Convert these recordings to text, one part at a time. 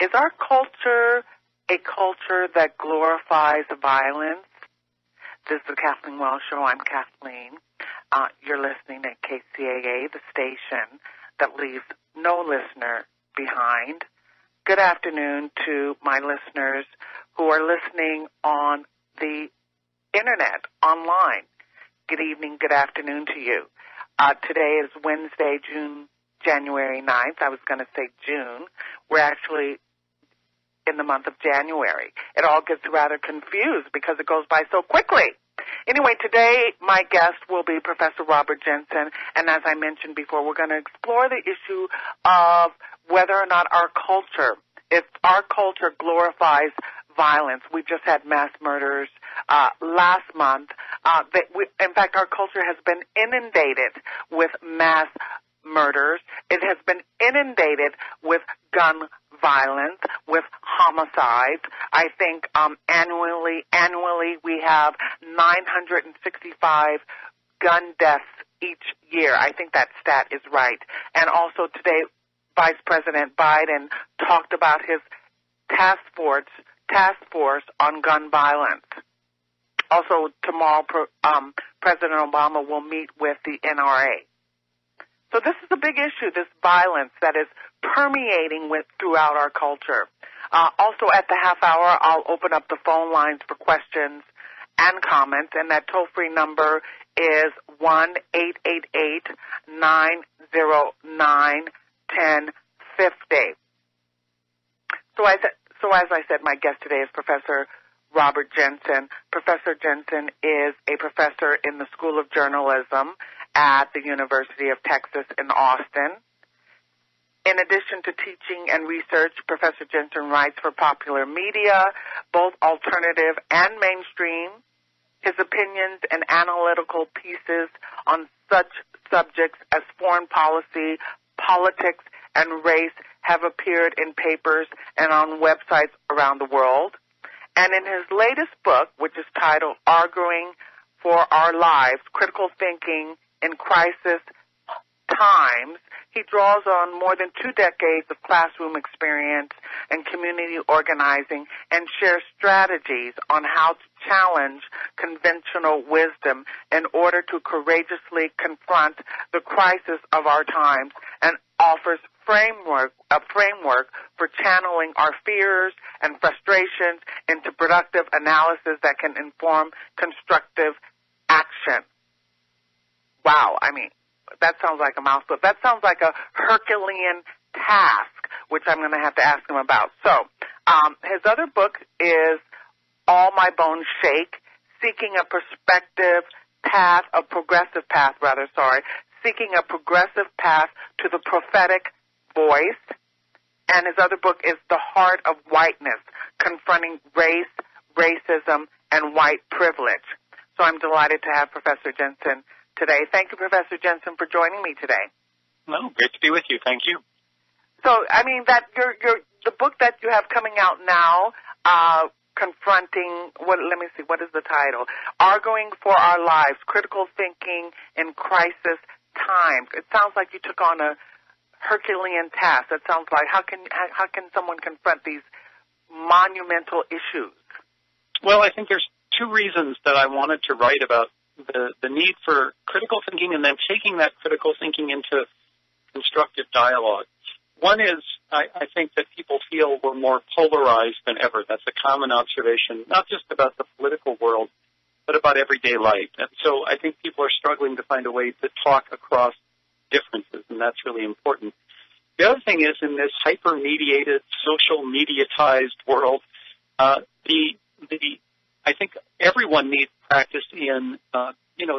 Is our culture a culture that glorifies violence? This is the Kathleen Wells Show. I'm Kathleen. You're listening to KCAA, the station that leaves no listener behind. Good afternoon to my listeners who are listening on the Internet, online. Good evening, good afternoon to you. Today is Wednesday, January 9th. I was going to say June. We're actually in the month of January. It all gets rather confused because it goes by so quickly. Anyway, today my guest will be Professor Robert Jensen, and as I mentioned before, we're going to explore the issue of whether or not our culture, if our culture glorifies violence. We just had mass murders last month. In fact, our culture has been inundated with mass murders. It has been inundated with gun violence, with homicides. I think annually we have 965 gun deaths each year. I think that stat is right. And also today, Vice President Biden talked about his task force on gun violence. Also, tomorrow, President Obama will meet with the NRA. So this is a big issue, this violence that is permeating throughout our culture. Also, at the half hour, I'll open up the phone lines for questions and comments, and that toll-free number is 1-888-909-1050. So as I said, my guest today is Professor Robert Jensen. Professor Jensen is a professor in the School of Journalism at the University of Texas in Austin. In addition to teaching and research, Professor Jensen writes for popular media, both alternative and mainstream. His opinions and analytical pieces on such subjects as foreign policy, politics, and race have appeared in papers and on websites around the world. And in his latest book, which is titled Arguing for Our Lives, Critical Thinking in Crisis Times, he draws on more than 2 decades of classroom experience and community organizing and shares strategies on how to challenge conventional wisdom in order to courageously confront the crisis of our times, and offers a framework for channeling our fears and frustrations into productive analysis that can inform constructive action. Wow, I mean, that sounds like a mouthful. That sounds like a Herculean task, which I'm going to have to ask him about. So, his other book is All My Bones Shake, Seeking a Progressive Path to the Prophetic Voice. And his other book is The Heart of Whiteness, Confronting Race, Racism, and White Privilege. So I'm delighted to have Professor Jensen today. Thank you, Professor Jensen, for joining me today. No, great to be with you. Thank you. So, I mean, that the book that you have coming out now, confronting, let me see, what is the title? Arguing for Our Lives, Critical Thinking in Crisis Times. It sounds like you took on a Herculean task. It sounds like how can someone confront these monumental issues? Well, I think there's 2 reasons that I wanted to write about the need for critical thinking and then taking that critical thinking into constructive dialogue. One is I think that people feel we're more polarized than ever. That's a common observation, not just about the political world, but about everyday life. And so I think people are struggling to find a way to talk across differences, and that's really important. The other thing is, in this hyper-mediated, social mediatized world, I think everyone needs practice in,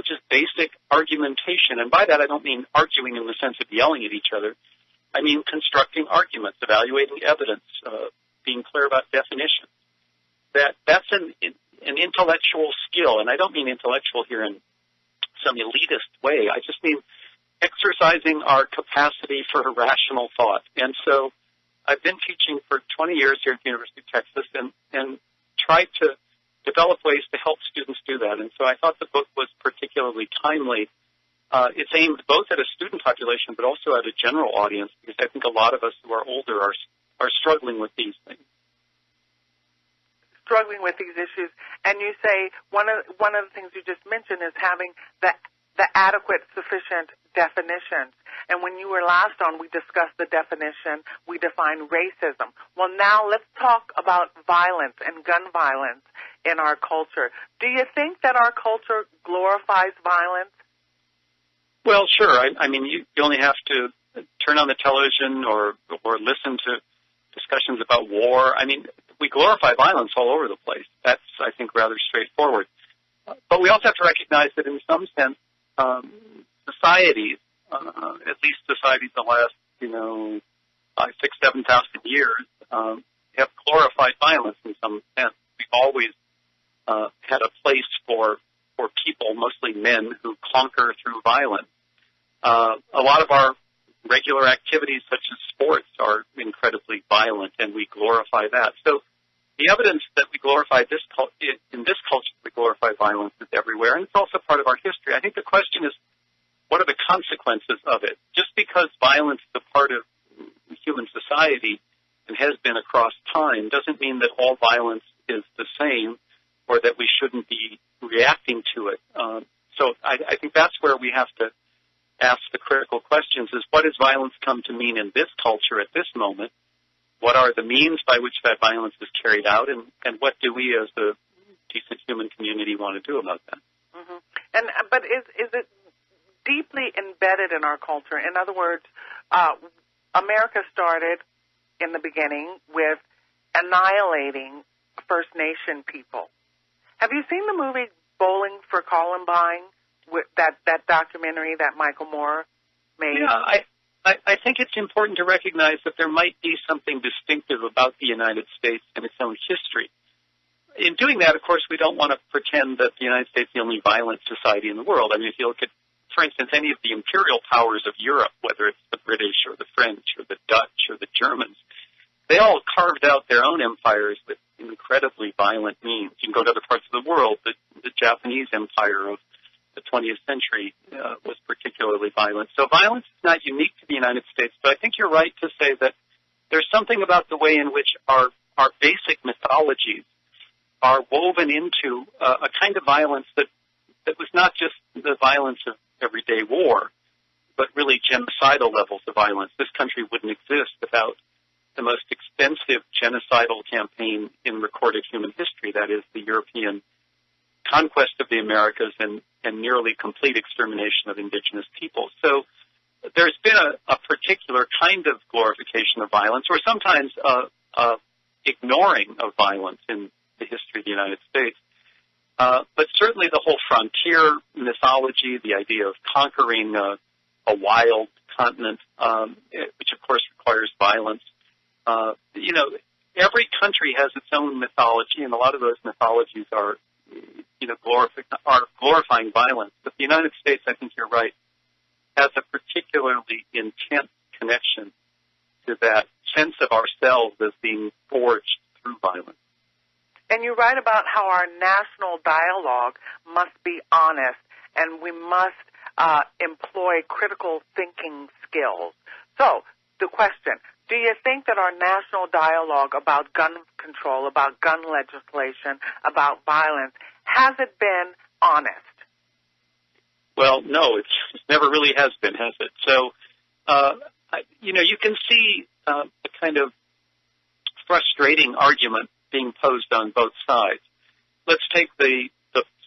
just basic argumentation. And by that, I don't mean arguing in the sense of yelling at each other. I mean constructing arguments, evaluating evidence, being clear about definitions. That's an intellectual skill, and I don't mean intellectual here in some elitist way. I just mean exercising our capacity for rational thought. And so I've been teaching for 20 years here at the University of Texas and tried to develop ways to help students do that. And so I thought the book was particularly timely. It's aimed both at a student population but also at a general audience, because I think a lot of us who are older are are struggling with these things. Struggling with these issues, and you say one of the things you just mentioned is having the adequate, sufficient definitions. And when you were last on, we discussed the definition. We defined racism. Well, now let's talk about violence and gun violence in our culture. Do you think that our culture glorifies violence? Well, sure. I mean, you only have to turn on the television or listen to discussions about war. I mean, we glorify violence all over the place. That's, I think, rather straightforward. But we also have to recognize that in some sense, societies, at least societies the last, 5,000, 6,000, 7,000 years, have glorified violence in some sense. We've always had a place for people, mostly men, who conquer through violence. A lot of our regular activities, such as sports, are incredibly violent, and we glorify that. So the evidence that we glorify in this culture, we glorify violence is everywhere, and it's also part of our history. I think the question is, what are the consequences of it? Just because violence is a part of human society and has been across time doesn't mean that all violence is the same or that we shouldn't be reacting to it. So I think that's where we have to ask the critical questions is, what does violence come to mean in this culture at this moment? What are the means by which that violence is carried out, and what do we as a decent human community want to do about that? Mm-hmm. But is it deeply embedded in our culture? In other words, America started in the beginning with annihilating First Nation people. Have you seen the movie Bowling for Columbine? That documentary that Michael Moore made? Yeah, I think it's important to recognize that there might be something distinctive about the United States and its own history. In doing that, of course, we don't want to pretend that the United States is the only violent society in the world. I mean, if you look at, for instance, any of the imperial powers of Europe, whether it's the British or the French or the Dutch or the Germans, they all carved out their own empires with incredibly violent means. You can go to other parts of the world. The Japanese empire of the 20th century was particularly violent. So violence is not unique to the United States, but I think you're right to say that there's something about the way in which our basic mythologies are woven into a kind of violence that was not just the violence of everyday war, but really genocidal levels of violence. This country wouldn't exist without the most extensive genocidal campaign in recorded human history, that is the European conquest of the Americas and nearly complete extermination of indigenous peoples. So there's been a particular kind of glorification of violence, or sometimes ignoring of violence in the history of the United States. But certainly the whole frontier mythology, the idea of conquering a wild continent, which of course requires violence. Every country has its own mythology, and a lot of those mythologies are glorifying violence. But the United States, I think you're right, has a particularly intense connection to that sense of ourselves as being forged through violence. And you write about how our national dialogue must be honest, and we must employ critical thinking skills. So, the question, do you think that our national dialogue about gun control, about gun legislation, about violence, has it been honest? Well, no, it never really has been, has it? So, you can see a kind of frustrating argument being posed on both sides. Let's take the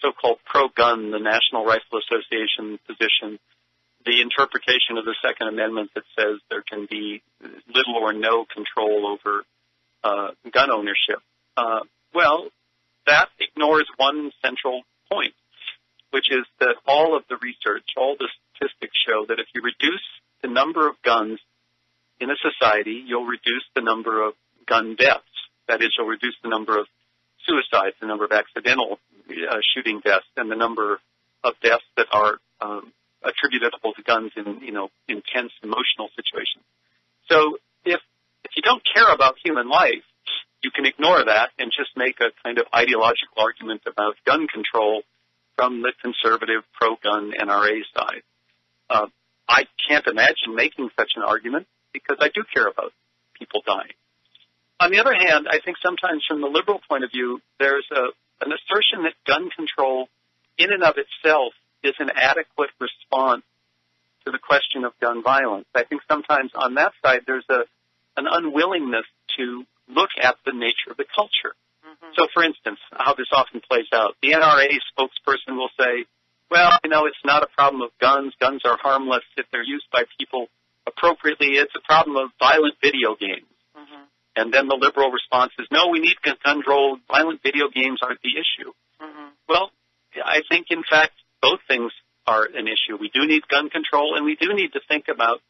so-called pro-gun, the National Rifle Association position, the interpretation of the Second Amendment that says there can be little or no control over gun ownership. Well, that ignores one central point, which is that all of the research, all the statistics show that if you reduce the number of guns in a society, you'll reduce the number of gun deaths. That is, you'll reduce the number of suicides, the number of accidental shooting deaths, and the number of deaths that are attributable to guns in intense emotional situations. So if you don't care about human life, you can ignore that and just make a kind of ideological argument about gun control from the conservative pro-gun NRA side. I can't imagine making such an argument because I do care about people dying. On the other hand, I think sometimes from the liberal point of view, there's an assertion that gun control in and of itself is an adequate response to the question of gun violence. I think sometimes on that side there's an unwillingness to look at the nature of the culture. Mm-hmm. So, for instance, how this often plays out, the NRA spokesperson will say, well, it's not a problem of guns. Guns are harmless if they're used by people appropriately. It's a problem of violent video games. Mm-hmm. And then the liberal response is, no, we need gun control. Violent video games aren't the issue. Mm-hmm. Well, I think, in fact, both things are an issue. We do need gun control, and we do need to think about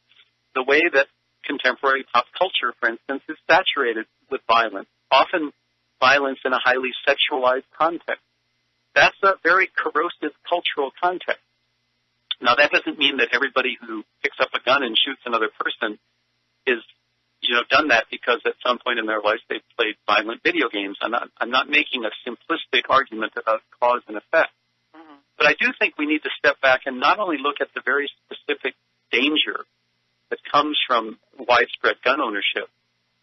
the way that contemporary pop culture, for instance, is saturated with violence, often violence in a highly sexualized context. That's a very corrosive cultural context. Now, that doesn't mean that everybody who picks up a gun and shoots another person is, done that because at some point in their lives they've played violent video games. I'm not making a simplistic argument about cause and effect. Mm-hmm. But I do think we need to step back and not only look at the very specific danger that comes from widespread gun ownership,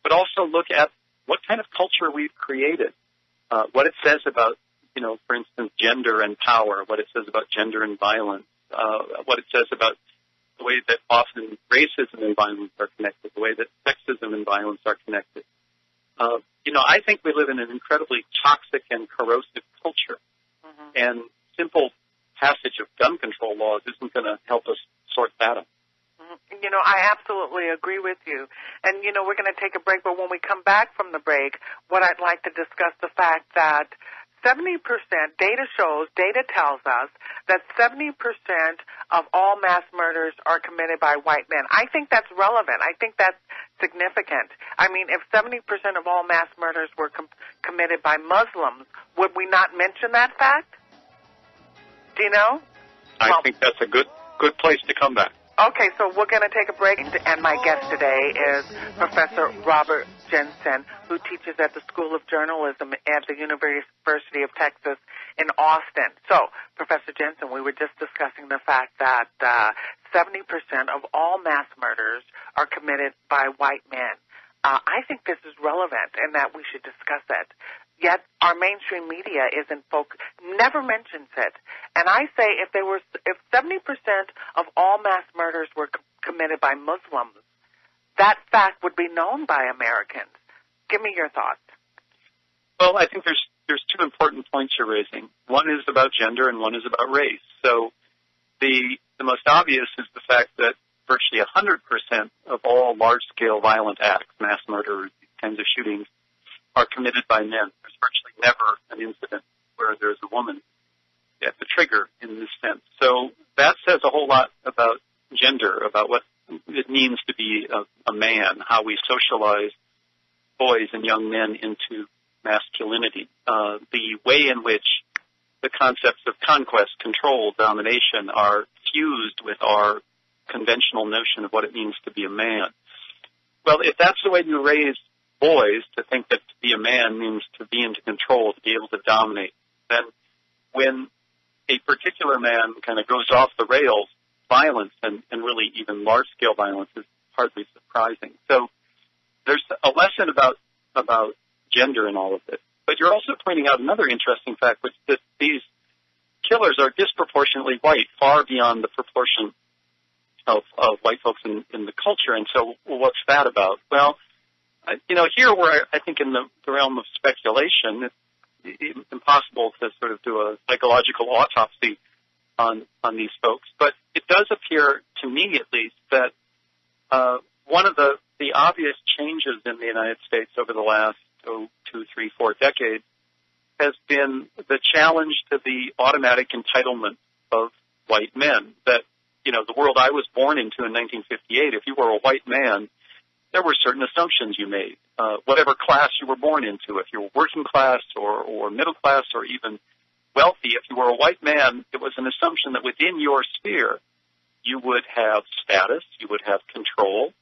but also look at what kind of culture we've created, what it says about, for instance, gender and power, what it says about gender and violence, what it says about the way that often racism and violence are connected, the way that sexism and violence are connected. I think we live in an incredibly toxic and corrosive culture, mm-hmm. and simple passage of gun control laws isn't going to help us sort that out. I absolutely agree with you. And, we're going to take a break, but when we come back from the break, what I'd like to discuss the fact that 70%, data tells us that 70% of all mass murders are committed by white men. I think that's relevant. I think that's significant. I mean, if 70% of all mass murders were committed by Muslims, would we not mention that fact? Do you know? I think that's a good place to come back. Okay, so we're going to take a break, and my guest today is Professor Robert Jensen, who teaches at the School of Journalism at the University of Texas in Austin. So, Professor Jensen, we were just discussing the fact that 70% of all mass murders are committed by white men. I think this is relevant and that we should discuss it. Yet our mainstream media never mentions it. And I say if 70% of all mass murders were committed by Muslims, that fact would be known by Americans. Give me your thoughts. Well, I think there's two important points you're raising. One is about gender and one is about race. So the most obvious is the fact that virtually 100% of all large-scale violent acts, mass murder, these kinds of shootings, are committed by men. There's virtually never an incident where there's a woman at the trigger in this sense. So that says a whole lot about gender, about what it means to be a man, how we socialize boys and young men into masculinity, the way in which the concepts of conquest, control, domination are fused with our conventional notion of what it means to be a man. Well, if that's the way you raise boys, to think that to be a man means to be into control, to be able to dominate, then when a particular man kind of goes off the rails, violence and really even large-scale violence is hardly surprising. So there's a lesson about gender in all of this. But you're also pointing out another interesting fact, which is that these killers are disproportionately white, far beyond the proportion of white folks in the culture. And so what's that about? Well, here we're, I think, in the realm of speculation. It's impossible to sort of do a psychological autopsy on these folks. But it does appear to me, at least, that one of the obvious changes in the United States over the last 2, 3, 4 decades has been the challenge to the automatic entitlement of white men. That, the world I was born into in 1958, if you were a white man, there were certain assumptions you made. Whatever class you were born into, if you were working class or middle class or even wealthy, if you were a white man, it was an assumption that within your sphere you would have status, you would have control,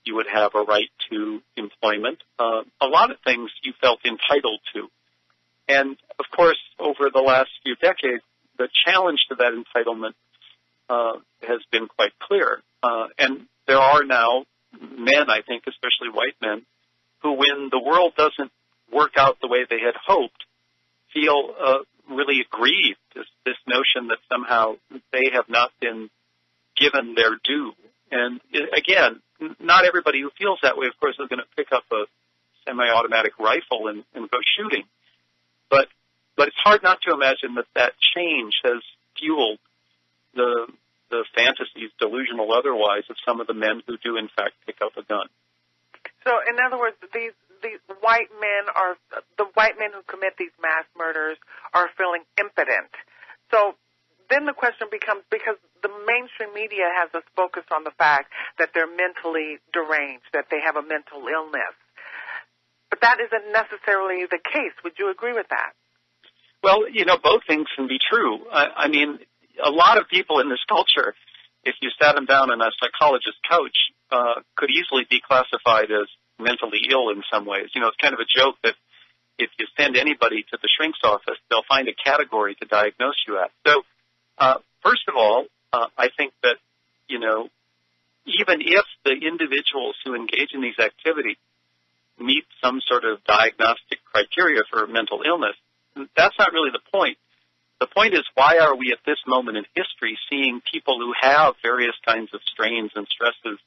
you would have a right to employment, a lot of things you felt entitled to. And, of course, over the last few decades, the challenge to that entitlement has been quite clear. And there are now men, I think, especially white men, who, when the world doesn't work out the way they had hoped, feel really aggrieved, this notion that somehow they have not been given their due. And again, not everybody who feels that way, of course, is going to pick up a semi-automatic rifle and go shooting. But it's hard not to imagine that change has fueled the fantasies, delusional otherwise, of some of the men who do, in fact, pick up a gun. So, in other words, these white men the white men who commit these mass murders are feeling impotent. So then the question becomes, because the mainstream media has us focused on the fact that they're mentally deranged, that they have a mental illness. But that isn't necessarily the case. Would you agree with that? Well, both things can be true. I mean, a lot of people in this culture, if you sat them down on a psychologist's couch, could easily be classified as mentally ill in some ways. It's kind of a joke that if you send anybody to the shrink's office, they'll find a category to diagnose you at. So, first of all, I think that, even if the individuals who engage in these activities meet some sort of diagnostic criteria for mental illness, that's not really the point. The point is, why are we at this moment in history seeing people who have various kinds of strains and stresses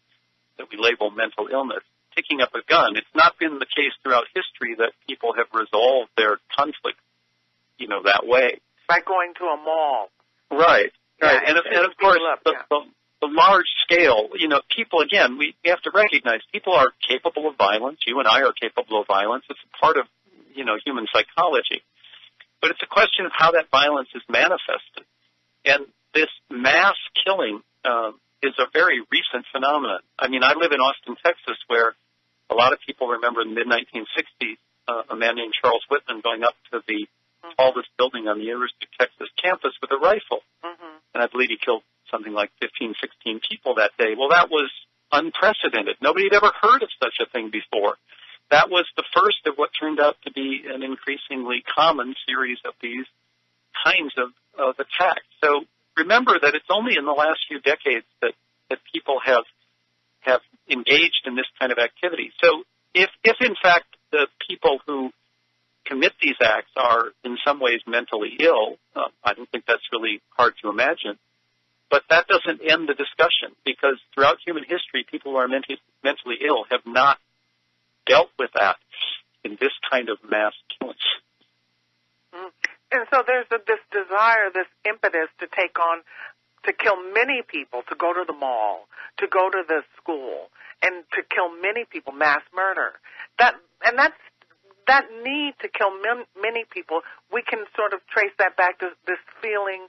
that we label mental illness picking up a gun? It's not been the case throughout history that people have resolved their conflict, that way. By going to a mall. Right. Yeah, right. And of course, the large scale, people, again, we have to recognize people are capable of violence. You and I are capable of violence. It's a part of, human psychology. But it's a question of how that violence is manifested. And this mass killing is a very recent phenomenon. I mean, I live in Austin, Texas, where a lot of people remember in the mid-1960s a man named Charles Whitman going up to the tallest building on the University of Texas campus with a rifle. Mm-hmm. And I believe he killed something like 15, 16 people that day. Well, that was unprecedented. Nobody had ever heard of such a thing before. That was the first of what turned out to be an increasingly common series of these kinds of attacks. So remember that it's only in the last few decades that people have engaged in this kind of activity. So if in fact the people who commit these acts are in some ways mentally ill, I don't think that's really hard to imagine. But that doesn't end the discussion, because throughout human history, people who are mentally ill have not dealt with that in this kind of mass killing. And so there's this desire, this impetus to kill many people, to go to the mall, to go to the school, and to kill many people, mass murder. That need to kill many people, we can sort of trace that back to this feeling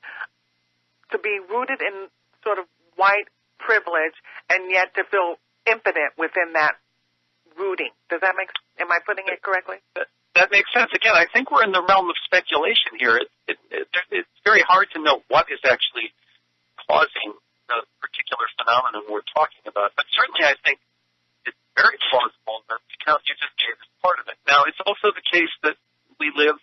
to be rooted in sort of white privilege, and yet to feel impotent within that rooting. Does that am I putting it correctly? That makes sense. Again, I think we're in the realm of speculation here. It's very hard to know what is actually causing the particular phenomenon we're talking about. But certainly I think it's very plausible that the account you just gave is part of it. Now, it's also the case that we live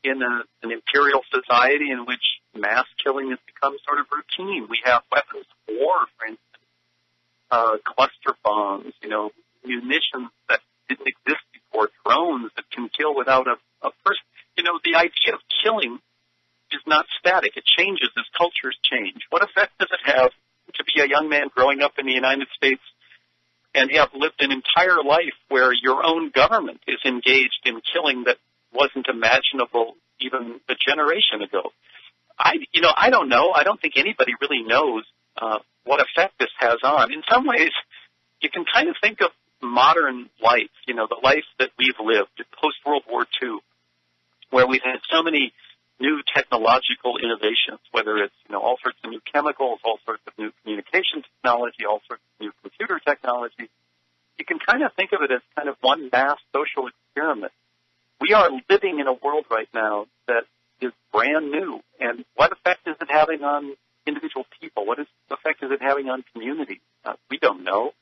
in an imperial society in which mass killing has become sort of routine. We have weapons of war, for instance, cluster bombs, munitions that didn't exist before, drones that can kill without a person. The idea of killing is not static. It changes as cultures change. What effect does it have to be a young man growing up in the United States and have lived an entire life where your own government is engaged in killing that wasn't imaginable even a generation ago? I don't know. I don't think anybody really knows what effect this has on. In some ways, you can kind of think of modern life, the life that we've lived post-World War II, where we've had so many new technological innovations, whether it's, all sorts of new chemicals, all sorts of new communication technology, all sorts of new computer technology. You can kind of think of it as kind of one vast social experiment. We are living in a world right now that is brand new. And what effect is it having on individual people? What effect is it having on communities? We don't know.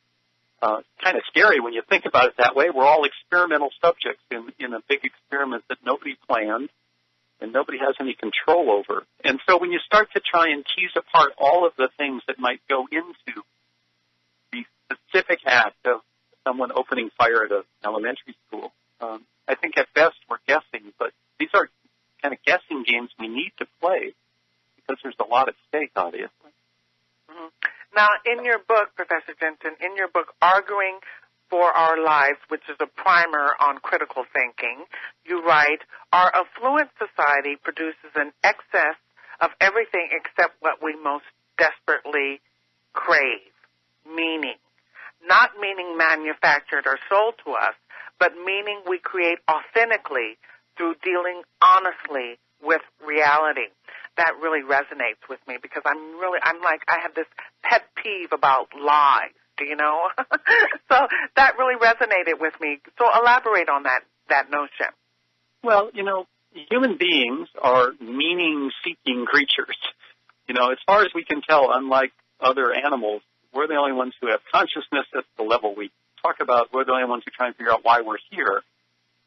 Kind of scary when you think about it that way. We're all experimental subjects in a big experiment that nobody planned and nobody has any control over. And so when you start to try and tease apart all of the things that might go into the specific act of someone opening fire at an elementary school. I think at best we're guessing, but these are kind of guessing games we need to play because there's a lot at stake, obviously. Mm-hmm. Now, in your book, Professor Jensen, in your book, Arguing for Our Lives, which is a primer on critical thinking, you write, our affluent society produces an excess of everything except what we most desperately crave, meaning. Not meaning manufactured or sold to us, but meaning we create authentically through dealing honestly with reality. That really resonates with me because I have this pet peeve about lies, do you know? So that really resonated with me. So elaborate on that notion. Well, human beings are meaning-seeking creatures. As far as we can tell, unlike other animals, we're the only ones who have consciousness at the level we talk about. We're the only ones who try and figure out why we're here.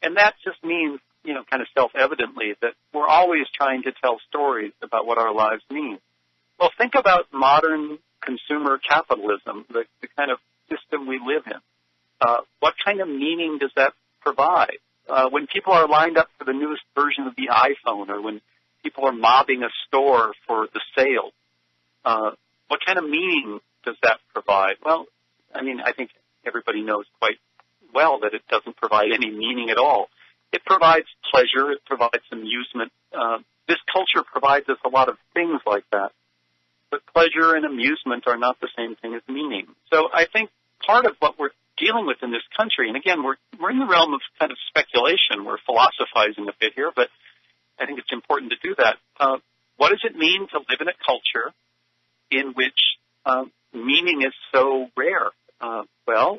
And that just means, kind of self-evidently, that we're always trying to tell stories about what our lives mean. Well, think about modern consumer capitalism, the kind of system we live in. What kind of meaning does that provide? When people are lined up for the newest version of the iPhone, or when people are mobbing a store for the sale, what kind of meaning does that provide? Well, I think everybody knows quite well that it doesn't provide any meaning at all. It provides pleasure. It provides amusement. This culture provides us a lot of things like that. But pleasure and amusement are not the same thing as meaning. So I think part of what we're dealing with in this country, and again, we're in the realm of kind of speculation. We're philosophizing a bit here, but I think it's important to do that. What does it mean to live in a culture in which meaning is so rare? Well,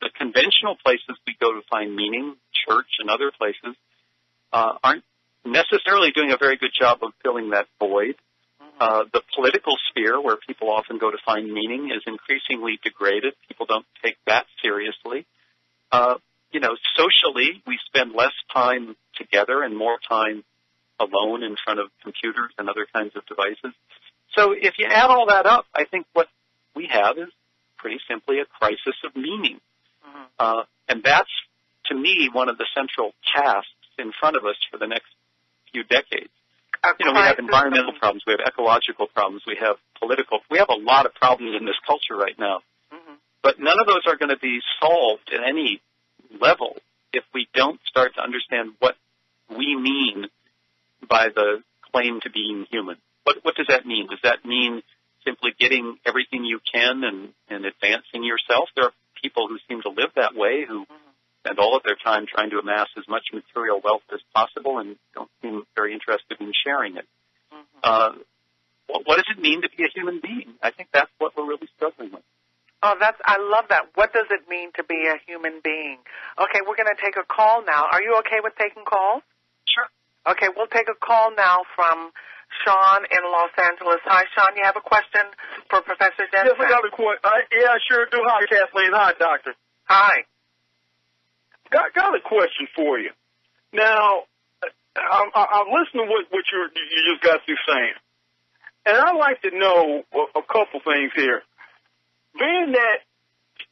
the conventional places we go to find meaning, church and other places, aren't necessarily doing a very good job of filling that void. The political sphere, where people often go to find meaning, is increasingly degraded. People don't take that seriously. Socially, we spend less time together and more time alone in front of computers and other kinds of devices. So if you add all that up, I think what we have is pretty simply a crisis of meaning. And that's, to me, one of the central tasks in front of us for the next few decades. We have environmental problems, we have ecological problems, we have we have a lot of problems in this culture right now. But none of those are going to be solved at any level if we don't start to understand what we mean by the claim to being human. What does that mean? Does that mean simply getting everything you can and advancing yourself? There are people who seem to live that way, who spend all of their time trying to amass as much material wealth as possible and don't seem very interested in sharing it. What does it mean to be a human being? I think that's what we're really struggling with. Oh, I love that. What does it mean to be a human being? Okay, we're going to take a call now. Are you okay with taking calls? Sure. Okay, we'll take a call now from Sean in Los Angeles. Hi, Sean. You have a question for Professor Jensen? Yes, I got a question. Yeah, I sure do. Hi, Kathleen. Hi, Doctor. Hi. Got a question for you. Now, I'm listening to what you just got through saying, and I'd like to know a couple things here. Being that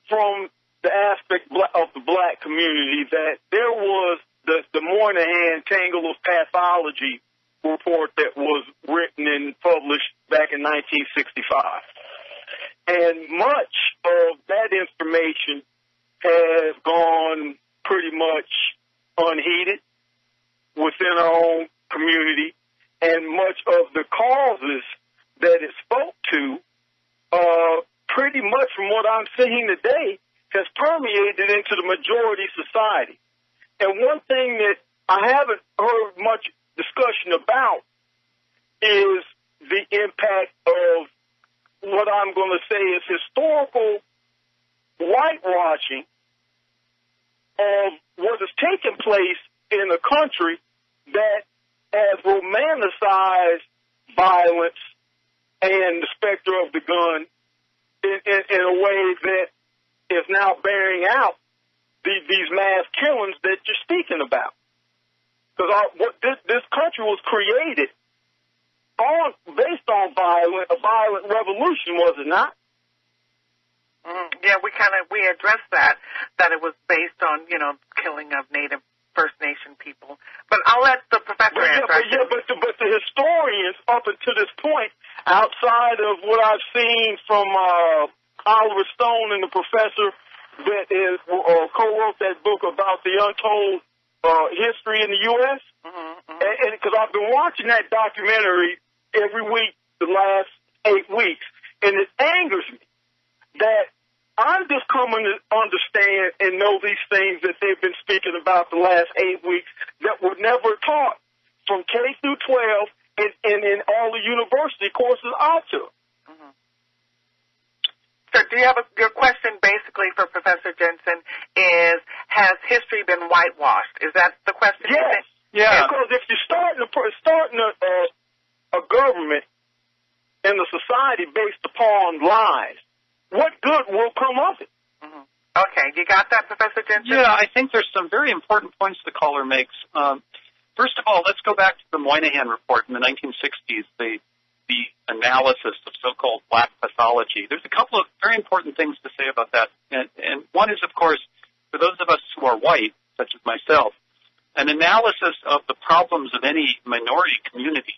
from the aspect of the black community that there was the Moynihan Tangle of Pathology report that was written and published back in 1965. And much of that information has gone pretty much unheeded within our own community, and much of the causes that it spoke to pretty much from what I'm seeing today has permeated into the majority society. And one thing that I haven't heard much discussion about is the impact of what I'm going to say is historical whitewashing of what has taken place in a country that has romanticized violence and the specter of the gun in a way that is now bearing out these mass killings that you're speaking about. Because this country was created based on a violent revolution, was it not? Yeah, we addressed that it was based on, killing of Native First Nation people. But I'll let the professor answer. But the historians up until this point, outside of what I've seen from Oliver Stone and the professor that is co-wrote that book about the untold history in the U.S., and because I've been watching that documentary every week the last 8 weeks, and it angers me that I'm just coming to understand and know these things that they've been speaking about the last 8 weeks that were never taught from K through 12 and in all the university courses out there. So do you have your question basically for Professor Jensen is, has history been whitewashed? Is that the question? Yes. Yeah. Because if you're starting a government and a society based upon lies, what good will come of it? Okay, you got that, Professor Jensen? Yeah, I think there's some very important points the caller makes. First of all, let's go back to the Moynihan report in the 1960s, the analysis of so-called black pathology. There's a couple of very important things to say about that. And one is, of course, for those of us who are white, such as myself, an analysis of the problems of any minority community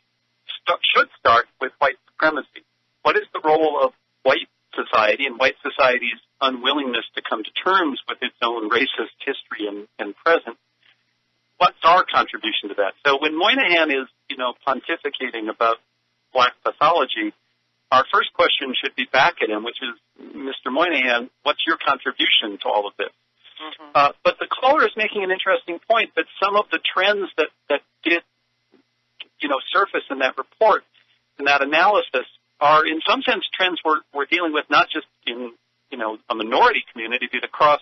should start with white supremacy. What is the role of white society and white society's unwillingness to come to terms with its own racist history and present? What's our contribution to that? So when Moynihan is, pontificating about black pathology, our first question should be back at him, which is, Mr. Moynihan, what's your contribution to all of this? But the caller is making an interesting point that some of the trends that did, surface in that report, in that analysis, are in some sense trends we're dealing with not just in, a minority community, but across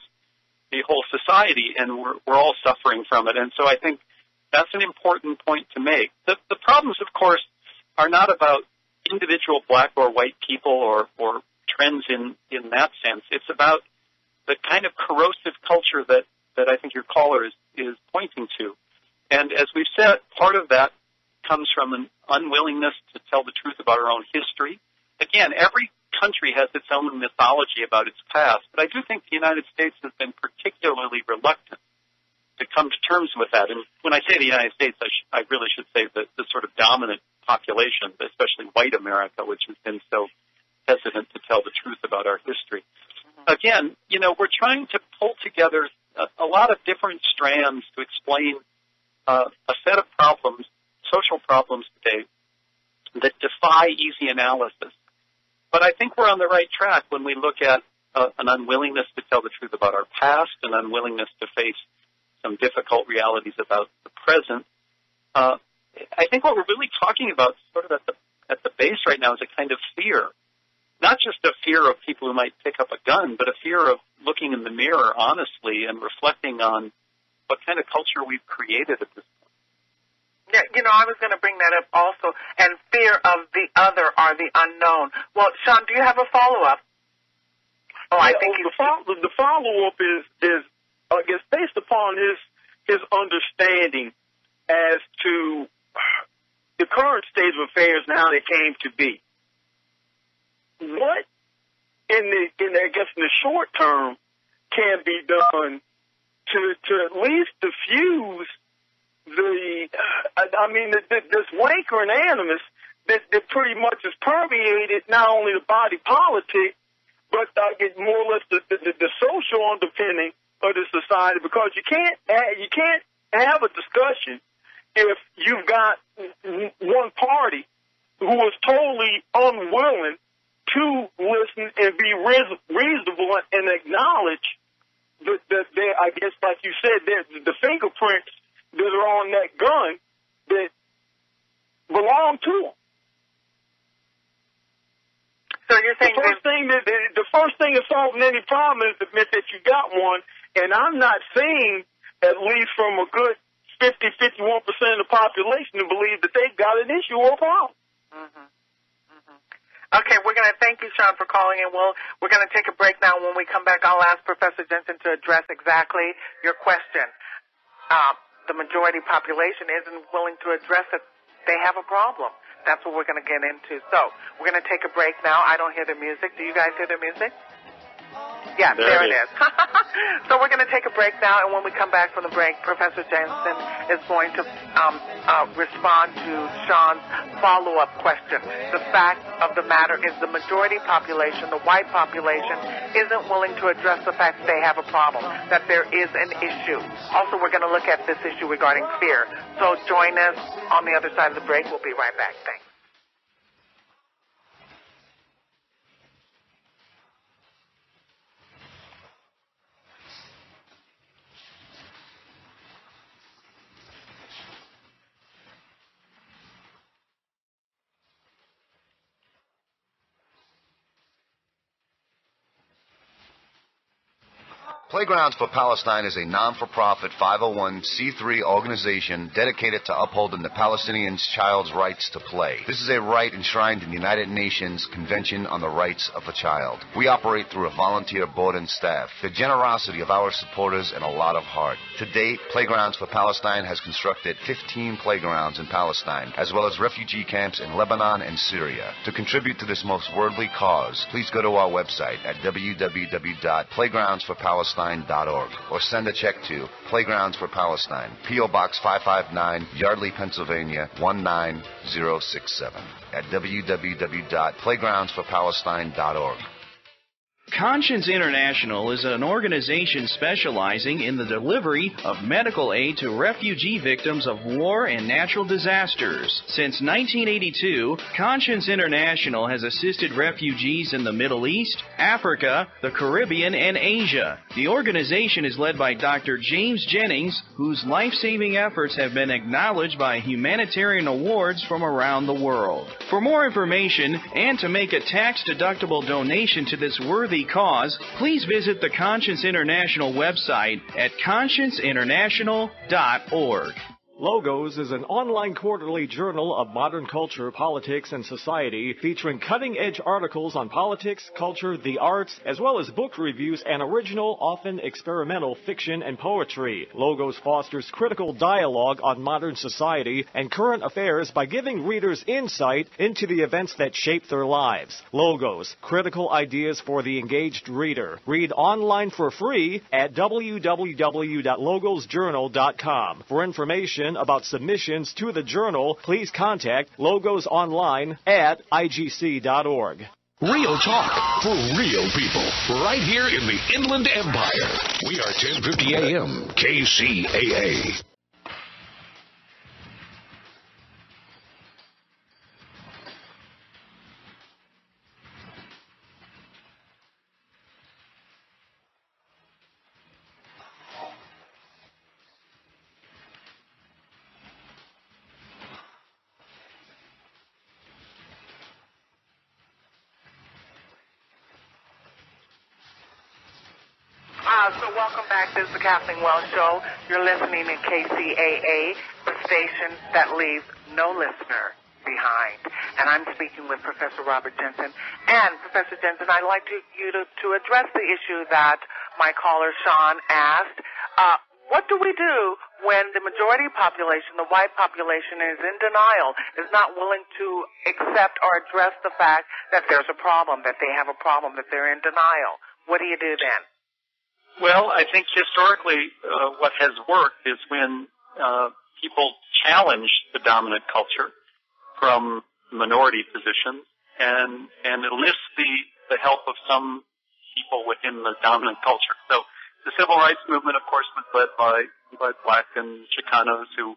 the whole society, and we're all suffering from it. And so I think that's an important point to make. The problems, of course, are not about individual black or white people or trends in that sense. It's about the kind of corrosive culture that I think your caller is pointing to. And as we've said, part of that comes from an unwillingness to tell the truth about our own history. Again, every country has its own mythology about its past, but I do think the United States has been particularly reluctant to come to terms with that. And when I say the United States, I really should say the sort of dominant population, especially white America, which has been so hesitant to tell the truth about our history. Again, we're trying to pull together a lot of different strands to explain a set of problems, social problems today, that defy easy analysis. But I think we're on the right track when we look at an unwillingness to tell the truth about our past, an unwillingness to face some difficult realities about the present. I think what we're really talking about sort of at the base right now is a kind of fear. Not just a fear of people who might pick up a gun, but a fear of looking in the mirror honestly and reflecting on what kind of culture we've created at this point. Yeah, I was going to bring that up also, and fear of the other or the unknown. Well, Sean, do you have a follow-up? I think the follow-up is I guess based upon his understanding as to the current state of affairs and how they came to be. What in the short term can be done to at least diffuse this rancor and animus that pretty much has permeated not only the body politic, but more or less the social underpinning of the society, because you can't have a discussion if you've got one party who is totally unwilling to listen and be reasonable and acknowledge that I guess, like you said, the fingerprints that are on that gun that belong to them. So you're saying the first thing in solving any problem is to admit that you got one, and I'm not seeing, at least from a good 51% of the population, to believe that they've got an issue or a problem. Okay, we're going to thank you, Sean, for calling in. We're going to take a break now. When we come back, I'll ask Professor Jensen to address exactly your question. The majority population isn't willing to address it. They have a problem. That's what we're going to get into. So we're going to take a break now. I don't hear the music. Do you guys hear the music? Yeah, there it is. So we're going to take a break now, and when we come back from the break, Professor Jensen is going to respond to Sean's follow-up question. The fact of the matter is the majority population, the white population, isn't willing to address the fact that they have a problem, that there is an issue. Also, we're going to look at this issue regarding fear. So join us on the other side of the break. We'll be right back. Thanks. Playgrounds for Palestine is a non-for-profit 501c3 organization dedicated to upholding the Palestinian child's rights to play. This is a right enshrined in the United Nations Convention on the Rights of a Child. We operate through a volunteer board and staff, the generosity of our supporters, and a lot of heart. To date, Playgrounds for Palestine has constructed 15 playgrounds in Palestine, as well as refugee camps in Lebanon and Syria. To contribute to this most worldly cause, please go to our website at www.playgroundsforpalestine.org or send a check to Playgrounds for Palestine, P.O. Box 559, Yardley, Pennsylvania 19067 at www.playgroundsforpalestine.org. Conscience International is an organization specializing in the delivery of medical aid to refugee victims of war and natural disasters. Since 1982, Conscience International has assisted refugees in the Middle East, Africa, the Caribbean, and Asia. The organization is led by Dr. James Jennings, whose life-saving efforts have been acknowledged by humanitarian awards from around the world. For more information and to make a tax-deductible donation to this worthy cause, please visit the Conscience International website at conscienceinternational.org. Logos is an online quarterly journal of modern culture, politics, and society featuring cutting-edge articles on politics, culture, the arts, as well as book reviews and original, often experimental fiction and poetry. Logos fosters critical dialogue on modern society and current affairs by giving readers insight into the events that shape their lives. Logos, critical ideas for the engaged reader. Read online for free at www.logosjournal.com. For information about submissions to the journal, please contact Logos Online at igc.org. Real talk for real people, right here in the Inland Empire. We are 1050 AM, KCAA. So welcome back. This is the Kathleen Wells Show. You're listening to KCAA, the station that leaves no listener behind. And I'm speaking with Professor Robert Jensen. And Professor Jensen, I'd like you to address the issue that my caller Sean asked. What do we do when the majority population, the white population, is in denial, is not willing to accept or address the fact that there's a problem, that they have a problem, that they're in denial? What do you do then? Well, I think historically what has worked is when people challenge the dominant culture from minority positions and enlist the help of some people within the dominant culture. So the civil rights movement, of course, was led by black and Chicanos who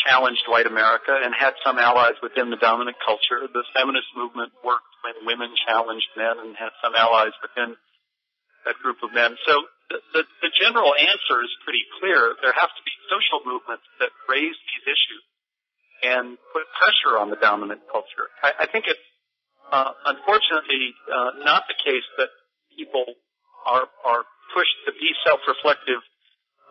challenged white America and had some allies within the dominant culture. The feminist movement worked when women challenged men and had some allies within that group of men. So the general answer is pretty clear. There have to be social movements that raise these issues and put pressure on the dominant culture. I think it's unfortunately not the case that people are pushed to be self-reflective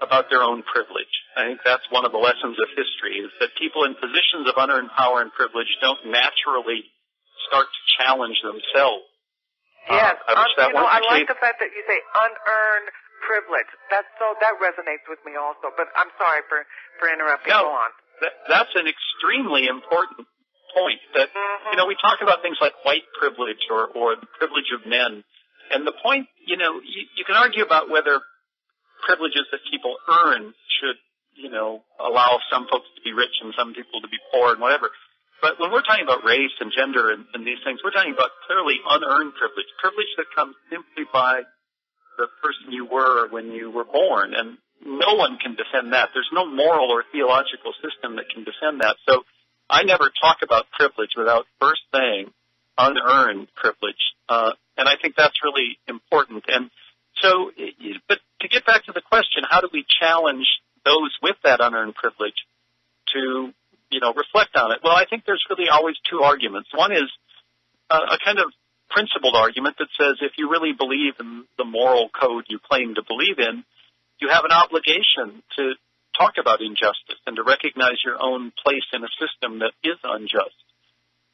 about their own privilege. I think that's one of the lessons of history, is that people in positions of unearned power and privilege don't naturally start to challenge themselves. Yes, I like the fact that you say unearned privilege. That resonates with me also. But I'm sorry for interrupting. No, Go on. That's an extremely important point. That we talk about things like white privilege or the privilege of men And the point, you can argue about whether privileges that people earn should, allow some folks to be rich and some people to be poor and whatever. But when we're talking about race and gender and these things, we're talking about clearly unearned privilege that comes simply by the person you were when you were born. And no one can defend that. There's no moral or theological system that can defend that. So I never talk about privilege without first saying unearned privilege. And I think that's really important. And so, but to get back to the question, how do we challenge those with that unearned privilege to, reflect on it? Well, I think there's really always two arguments. One is a kind of principled argument that says if you really believe in the moral code you claim to believe in, you have an obligation to talk about injustice and to recognize your own place in a system that is unjust.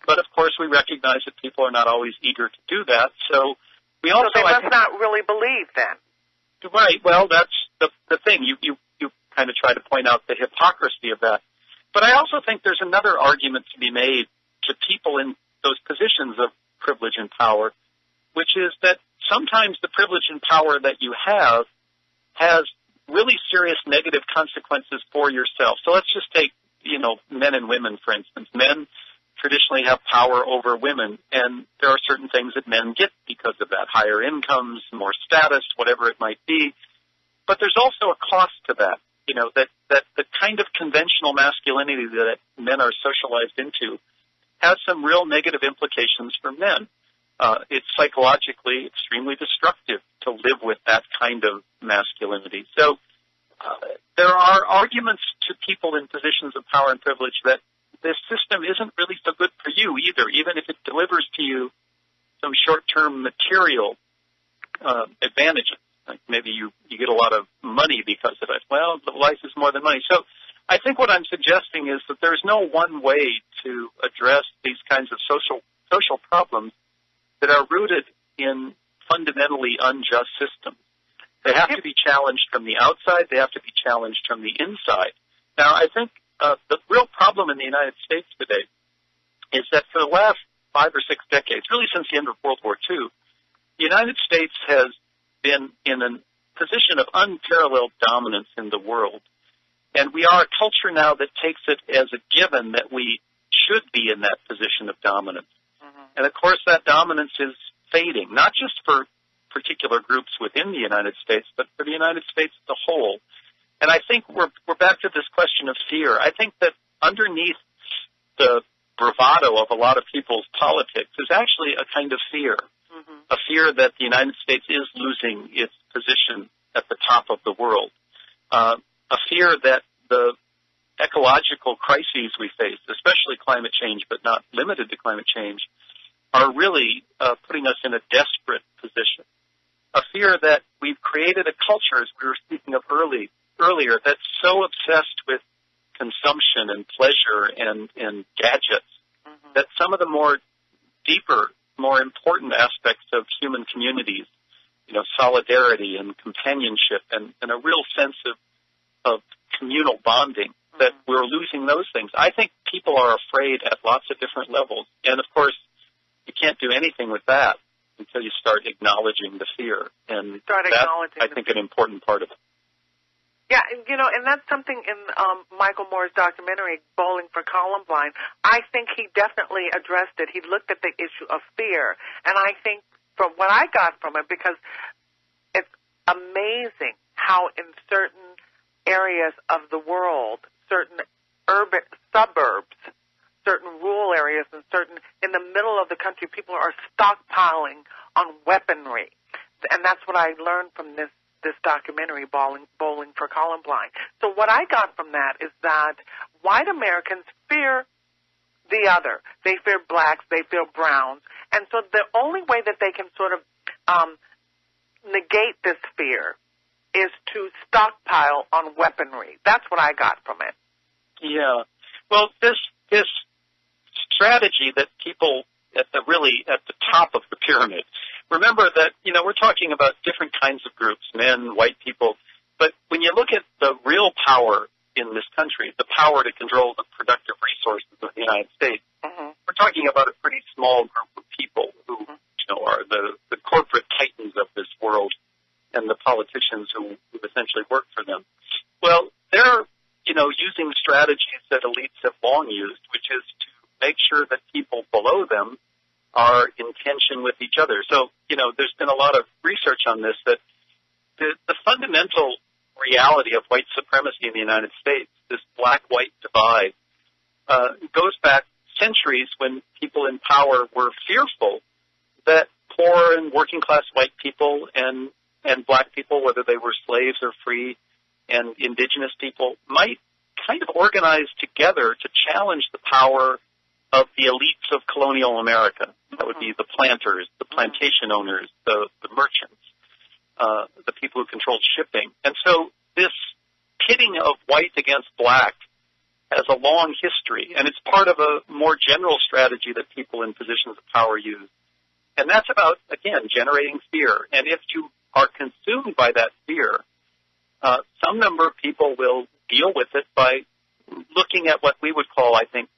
But, of course, we recognize that people are not always eager to do that. So we also... So they must not really believe then. Right. Well, that's the thing. You kind of try to point out the hypocrisy of that. But I also think there's another argument to be made to people in those positions of privilege and power, which is that sometimes the privilege and power that you have has really serious negative consequences for yourself. So let's just take, men and women, for instance. Men traditionally have power over women, and there are certain things that men get because of that, higher incomes, more status, whatever it might be. But there's also a cost to that, that the kind of conventional masculinity that men are socialized into has some real negative implications for men. It's psychologically extremely destructive to live with that kind of masculinity. So there are arguments to people in positions of power and privilege that this system isn't really so good for you either, even if it delivers to you some short-term material advantages. Like maybe you get a lot of money because of it. Well, life is more than money. So I think what I'm suggesting is that there's no one way to address these kinds of social problems that are rooted in fundamentally unjust systems. They have to be challenged from the outside. They have to be challenged from the inside. Now, I think the real problem in the United States today is that for the last 5 or 6 decades, really since the end of World War II, the United States has been in a position of unparalleled dominance in the world. And we are a culture now that takes it as a given that we should be in that position of dominance. Mm-hmm. And, of course, that dominance is fading, not just for particular groups within the United States, but for the United States as a whole. And I think we're back to this question of fear. I think that underneath the bravado of a lot of people's politics is actually a kind of fear, a fear that the United States is losing its position at the top of the world, a fear that the ecological crises we face, especially climate change, but not limited to climate change, are really putting us in a desperate position, a fear that we've created a culture, as we were speaking of earlier, that's so obsessed with consumption and pleasure and gadgets that some of the more deeper, more important aspects of human communities, solidarity and companionship and a real sense of communal bonding, that we're losing those things. I think people are afraid at lots of different levels. And, of course, you can't do anything with that until you start acknowledging the fear. And that's, I think, an important part of it. Yeah, and that's something in Michael Moore's documentary, Bowling for Columbine. I think he definitely addressed it. He looked at the issue of fear. And I think from what I got from it, because it's amazing how in certain areas of the world, certain urban suburbs, certain rural areas, and certain in the middle of the country, people are stockpiling on weaponry. And that's what I learned from this documentary, Bowling for Columbine. So what I got from that is that white Americans fear the other. They fear blacks, they fear browns. And so the only way that they can sort of negate this fear is to stockpile on weaponry. That's what I got from it. Yeah. Well, this strategy that people at the top of the pyramid, remember that, we're talking about different kinds of groups, men, white people, but when you look at the real power in this country, the power to control the productive resources of the United States, we're talking about a pretty small group of people who, are the corporate titans of this world and the politicians who essentially work for them. Well, they're, using strategies that elites have long used, which is to make sure that people below them are in tension with each other. So, there's been a lot of research on this, that the fundamental reality of white supremacy in the United States, this black-white divide, goes back centuries when people in power were fearful that poor and working-class white people and black people, whether they were slaves or free, and indigenous people, might kind of organize together to challenge the power of the elites of colonial America. That would be the planters, the plantation owners, the merchants, the people who controlled shipping. And so this pitting of white against black has a long history, and it's part of a more general strategy that people in positions of power use. And that's about, again, generating fear. And if you are consumed by that fear, some number of people will deal with it by looking at what we would call, I think,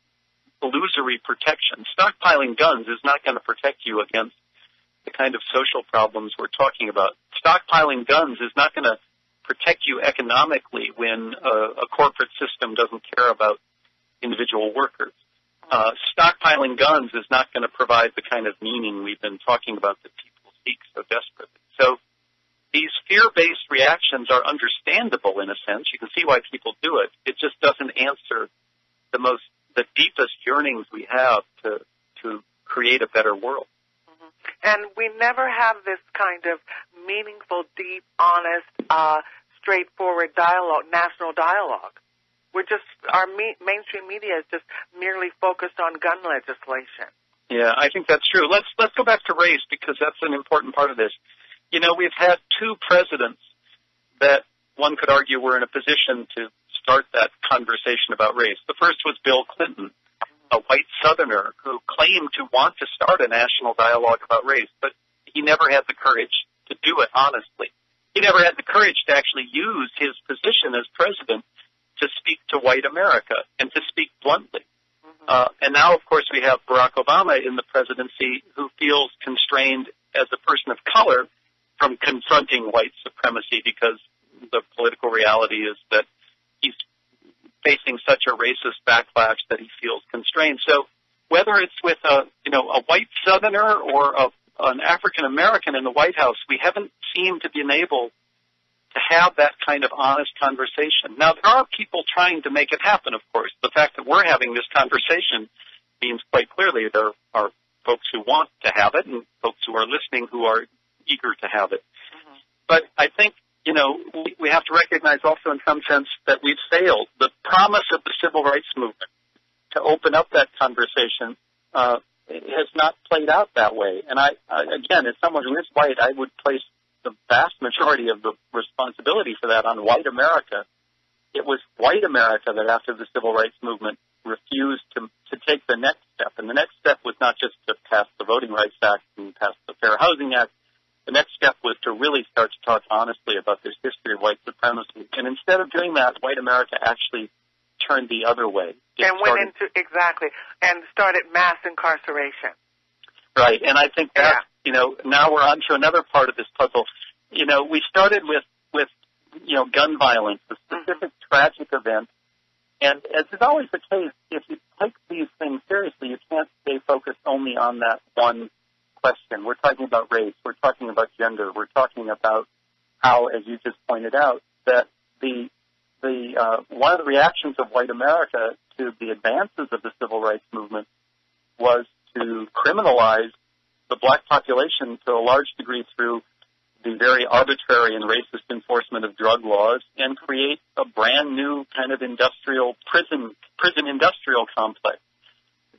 illusory protection. Stockpiling guns is not going to protect you against the kind of social problems we're talking about. Stockpiling guns is not going to protect you economically when a corporate system doesn't care about individual workers. Stockpiling guns is not going to provide the kind of meaning we've been talking about that people seek so desperately. So these fear-based reactions are understandable in a sense. You can see why people do it. It just doesn't answer the deepest yearnings we have to create a better world. Mm-hmm. And we never have this kind of meaningful, deep, honest, straightforward dialogue, national dialogue. Our mainstream media is just merely focused on gun legislation. Yeah, I think that's true. Let's go back to race, because that's an important part of this. We've had two presidents that one could argue were in a position to start that conversation about race. The first was Bill Clinton, a white Southerner who claimed to want to start a national dialogue about race, but he never had the courage to do it honestly. He never had the courage to actually use his position as president to speak to white America and to speak bluntly. And now, of course, we have Barack Obama in the presidency, who feels constrained as a person of color from confronting white supremacy, because the political reality is that he's facing such a racist backlash that he feels constrained. So whether it's with a white Southerner or an African American in the White House, we haven't seemed to be able to have that kind of honest conversation. Now, there are people trying to make it happen, of course. The fact that we're having this conversation means quite clearly there are folks who want to have it and folks who are listening who are eager to have it. Mm-hmm. But I think, we have to recognize also in some sense that we've failed. The promise of the civil rights movement to open up that conversation has not played out that way. And again, as someone who is white, I would place the vast majority of the responsibility for that on white America. It was white America that after the civil rights movement refused to take the next step. And the next step was not just to pass the Voting Rights Act and pass the Fair Housing Act. The next step was to really start to talk honestly about this history of white supremacy. And instead of doing that, white America actually turned the other way. And started mass incarceration. Right, and I think that, now we're on to another part of this puzzle. We started with gun violence, a specific tragic event. And as is always the case, if you take these things seriously, you can't stay focused only on that one question. We're talking about race. We're talking about gender. We're talking about how, as you just pointed out, that the one of the reactions of white America to the advances of the civil rights movement was to criminalize the black population to a large degree through the very arbitrary and racist enforcement of drug laws and create a brand new kind of industrial prison industrial complex.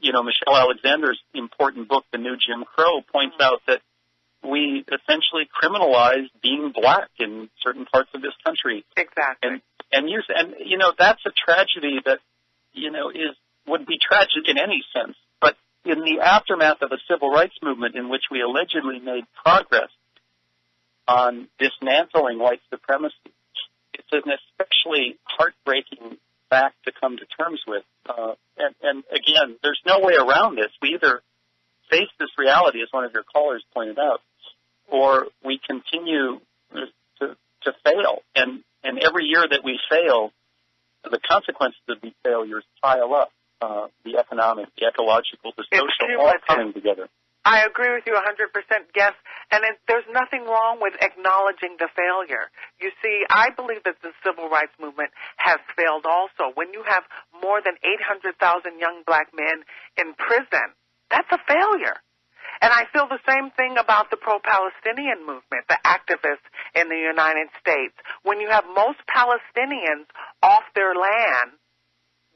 Michelle Alexander's important book, The New Jim Crow, points out that we essentially criminalize being black in certain parts of this country. Exactly. And that's a tragedy that, would be tragic in any sense. But in the aftermath of a civil rights movement in which we allegedly made progress on dismantling white supremacy, it's an especially heartbreaking fact to come to terms with. And again, there's no way around this. We either face this reality, as one of your callers pointed out, or we continue to fail. And every year that we fail, the consequences of these failures pile up, the economic, the ecological, the social, all coming together. I agree with you 100%, yes, and there's nothing wrong with acknowledging the failure. You see, I believe that the civil rights movement has failed also. When you have more than 800,000 young black men in prison, that's a failure. And I feel the same thing about the pro-Palestinian movement, the activists in the United States. When you have most Palestinians off their land,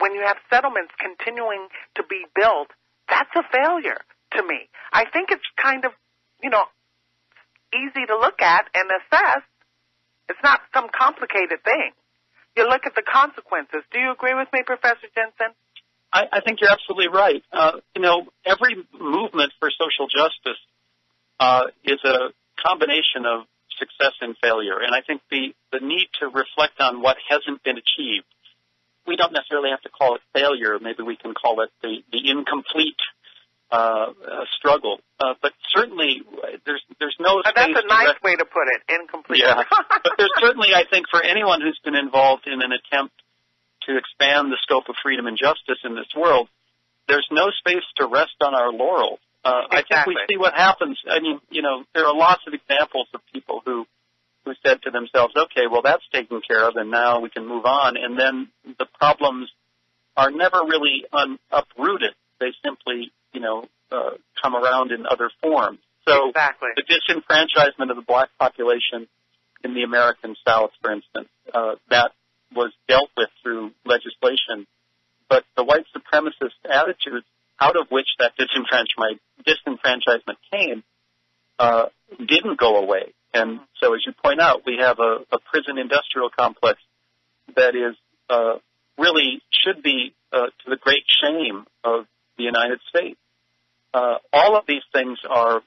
when you have settlements continuing to be built, that's a failure to me. I think it's kind of, easy to look at and assess. It's not some complicated thing. You look at the consequences. Do you agree with me, Professor Jensen? I think you're absolutely right. Every movement for social justice is a combination of success and failure. And I think the need to reflect on what hasn't been achieved, we don't necessarily have to call it failure. Maybe we can call it the incomplete struggle. But certainly there's no space. That's a nice way to put it, incomplete. Yeah. But there's certainly, I think, for anyone who's been involved in an attempt to expand the scope of freedom and justice in this world, there's no space to rest on our laurels. Exactly. I think we see what happens. I mean, there are lots of examples of people who said to themselves, okay, well, that's taken care of, and now we can move on. And then the problems are never really uprooted. They simply, come around in other forms. So exactly. The disenfranchisement of the black population in the American South, for instance, that was dealt with through legislation. But the white supremacist attitudes out of which that disenfranchisement came didn't go away. And so, as you point out, we have a prison industrial complex that is really should be to the great shame of the United States. All of these things are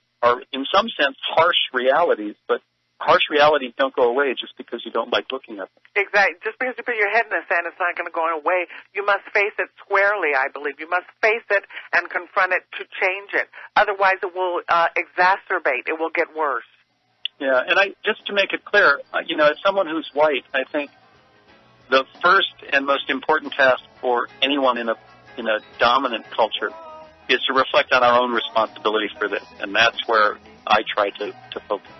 in some sense harsh realities, but harsh realities don't go away just because you don't like looking at them. Exactly. Just because you put your head in the sand, it's not going to go away. You must face it squarely, I believe. You must face it and confront it to change it. Otherwise, it will exacerbate. It will get worse. Yeah, and just to make it clear, as someone who's white, I think the first and most important task for anyone in a dominant culture is to reflect on our own responsibility for this, and that's where I try to focus.